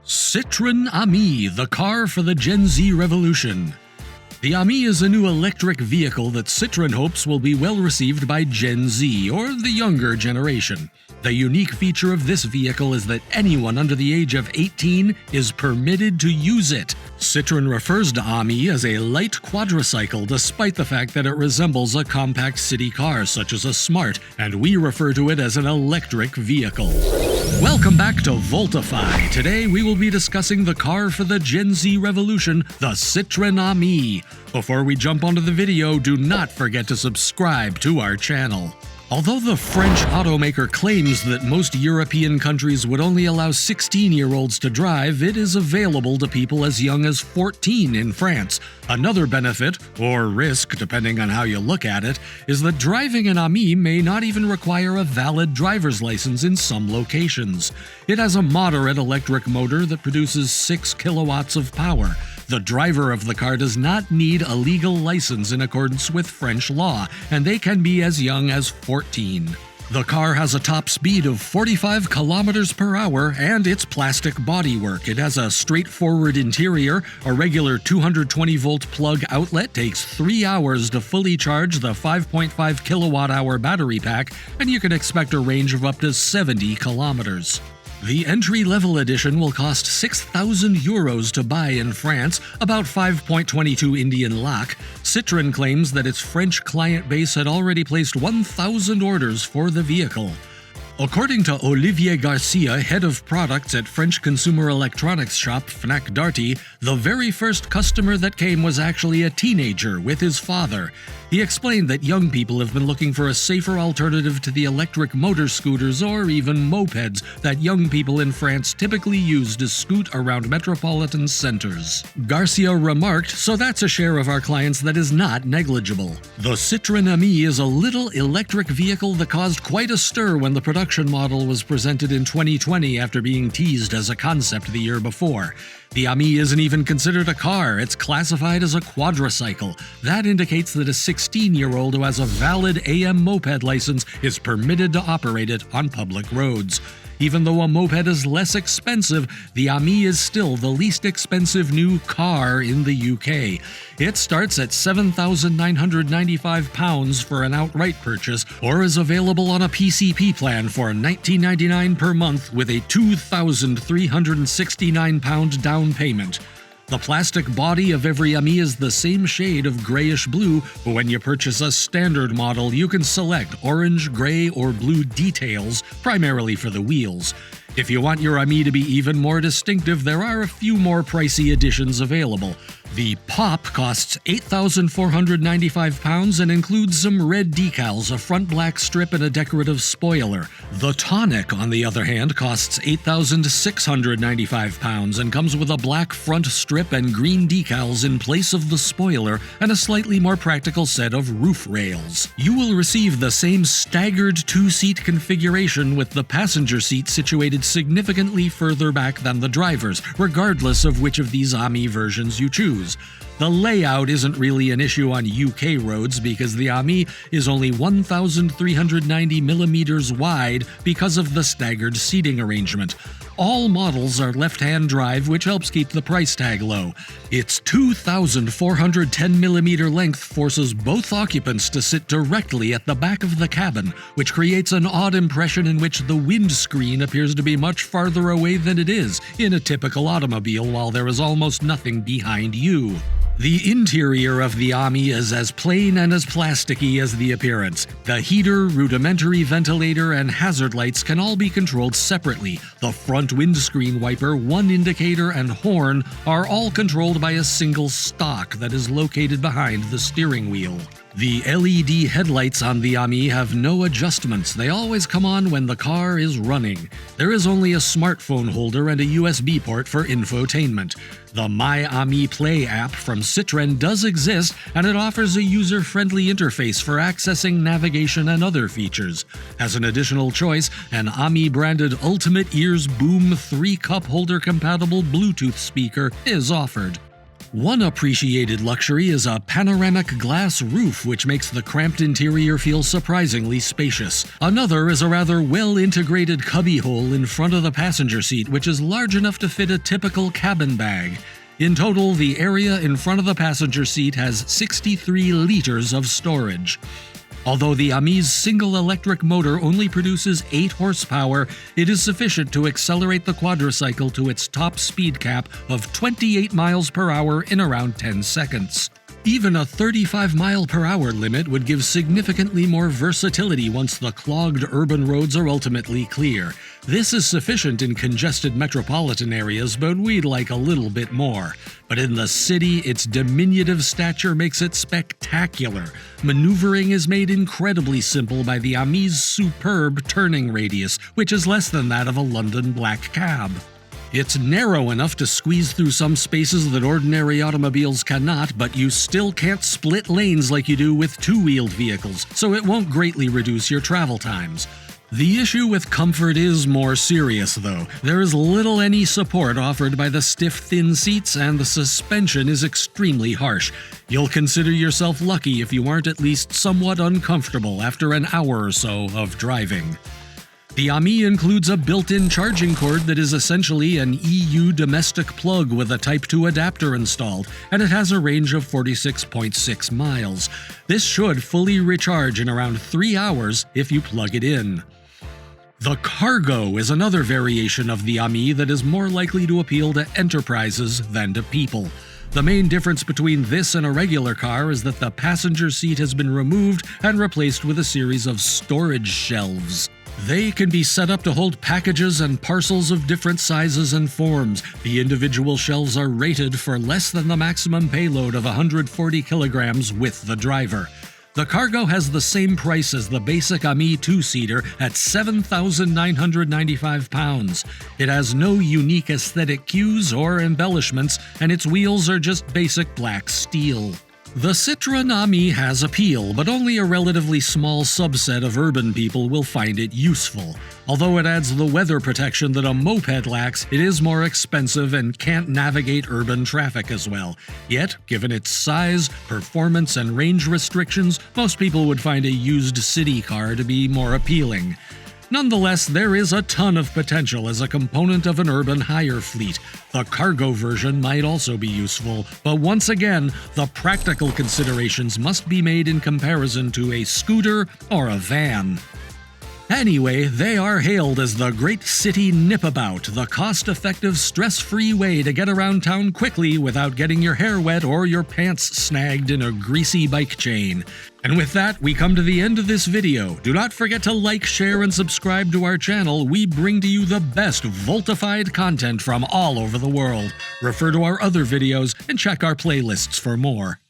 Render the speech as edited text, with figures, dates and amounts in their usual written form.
Citroën Ami, the car for the Gen Z revolution. The Ami is a new electric vehicle that Citroën hopes will be well received by Gen Z, or the younger generation. The unique feature of this vehicle is that anyone under the age of 18 is permitted to use it. Citroën refers to Ami as a light quadricycle despite the fact that it resembles a compact city car such as a Smart, and we refer to it as an electric vehicle. Welcome back to Voltify. Today we will be discussing the car for the Gen Z revolution, the Citroën Ami. Before we jump onto the video, do not forget to subscribe to our channel. Although the French automaker claims that most European countries would only allow 16-year-olds to drive, it is available to people as young as 14 in France. Another benefit, or risk depending on how you look at it, is that driving an Ami may not even require a valid driver's license in some locations. It has a moderate electric motor that produces 6 kilowatts of power. The driver of the car does not need a legal license in accordance with French law, and they can be as young as 14. The car has a top speed of 45 kilometers per hour and it's plastic bodywork. It has a straightforward interior, a regular 220-volt plug outlet takes 3 hours to fully charge the 5.5 kilowatt-hour battery pack, and you can expect a range of up to 70 kilometers. The entry-level edition will cost 6,000 euros to buy in France, about 5.22 Indian lakh. Citroën claims that its French client base had already placed 1,000 orders for the vehicle. According to Olivier Garcia, head of products at French consumer electronics shop Fnac Darty, the very first customer that came was actually a teenager with his father. He explained that young people have been looking for a safer alternative to the electric motor scooters or even mopeds that young people in France typically use to scoot around metropolitan centers. Garcia remarked, "So that's a share of our clients that is not negligible." The Citroën Ami is a little electric vehicle that caused quite a stir when the production model was presented in 2020 after being teased as a concept the year before. The Ami isn't even considered a car, it's classified as a quadricycle. That indicates that a 16-year-old who has a valid AM moped license is permitted to operate it on public roads. Even though a moped is less expensive, the Ami is still the least expensive new car in the UK. It starts at £7,995 for an outright purchase, or is available on a PCP plan for £19.99 per month with a £2,369 down payment. The plastic body of every Ami is the same shade of grayish blue, but when you purchase a standard model, you can select orange, gray, or blue details, primarily for the wheels. If you want your Ami to be even more distinctive, there are a few more pricey editions available. The Pop costs £8,495 and includes some red decals, a front black strip, and a decorative spoiler. The Tonic, on the other hand, costs £8,695 and comes with a black front strip and green decals in place of the spoiler and a slightly more practical set of roof rails. You will receive the same staggered two-seat configuration with the passenger seat situated significantly further back than the driver's, regardless of which of these Ami versions you choose. The layout isn't really an issue on UK roads because the Ami is only 1,390 millimeters wide because of the staggered seating arrangement. All models are left-hand drive, which helps keep the price tag low. Its 2,410mm length forces both occupants to sit directly at the back of the cabin, which creates an odd impression in which the windscreen appears to be much farther away than it is in a typical automobile, while there is almost nothing behind you. The interior of the Ami is as plain and as plasticky as the appearance. The heater, rudimentary ventilator, and hazard lights can all be controlled separately. The front windscreen wiper, one indicator, and horn are all controlled by a single stalk that is located behind the steering wheel. The LED headlights on the Ami have no adjustments. They always come on when the car is running. There is only a smartphone holder and a USB port for infotainment. The My Ami Play app from Citroën does exist, and it offers a user-friendly interface for accessing navigation and other features. As an additional choice, an Ami-branded Ultimate Ears Boom 3-cup holder-compatible Bluetooth speaker is offered. One appreciated luxury is a panoramic glass roof, which makes the cramped interior feel surprisingly spacious. Another is a rather well-integrated cubbyhole in front of the passenger seat, which is large enough to fit a typical cabin bag. In total, the area in front of the passenger seat has 63 liters of storage. Although the Ami's single electric motor only produces 8 horsepower, it is sufficient to accelerate the quadricycle to its top speed cap of 28 miles per hour in around 10 seconds. Even a 35-mile-per-hour limit would give significantly more versatility once the clogged urban roads are ultimately clear. This is sufficient in congested metropolitan areas, but we'd like a little bit more. But in the city, its diminutive stature makes it spectacular. Maneuvering is made incredibly simple by the Ami's superb turning radius, which is less than that of a London black cab. It's narrow enough to squeeze through some spaces that ordinary automobiles cannot, but you still can't split lanes like you do with two-wheeled vehicles, so it won't greatly reduce your travel times. The issue with comfort is more serious, though. There is little any support offered by the stiff, thin seats, and the suspension is extremely harsh. You'll consider yourself lucky if you aren't at least somewhat uncomfortable after an hour or so of driving. The Ami includes a built-in charging cord that is essentially an EU domestic plug with a Type 2 adapter installed, and it has a range of 46.6 miles. This should fully recharge in around 3 hours if you plug it in. The Cargo is another variation of the Ami that is more likely to appeal to enterprises than to people. The main difference between this and a regular car is that the passenger seat has been removed and replaced with a series of storage shelves. They can be set up to hold packages and parcels of different sizes and forms. The individual shelves are rated for less than the maximum payload of 140 kilograms with the driver. The Cargo has the same price as the basic Ami two-seater at 7,995 pounds. It has no unique aesthetic cues or embellishments, and its wheels are just basic black steel. The Citroën Ami has appeal, but only a relatively small subset of urban people will find it useful. Although it adds the weather protection that a moped lacks, it is more expensive and can't navigate urban traffic as well. Yet, given its size, performance, and range restrictions, most people would find a used city car to be more appealing. Nonetheless, there is a ton of potential as a component of an urban hire fleet. The Cargo version might also be useful, but once again, the practical considerations must be made in comparison to a scooter or a van. Anyway, they are hailed as the great city nip-about, the cost-effective, stress-free way to get around town quickly without getting your hair wet or your pants snagged in a greasy bike chain. And with that, we come to the end of this video. Do not forget to like, share, and subscribe to our channel. We bring to you the best Voltified content from all over the world. Refer to our other videos and check our playlists for more.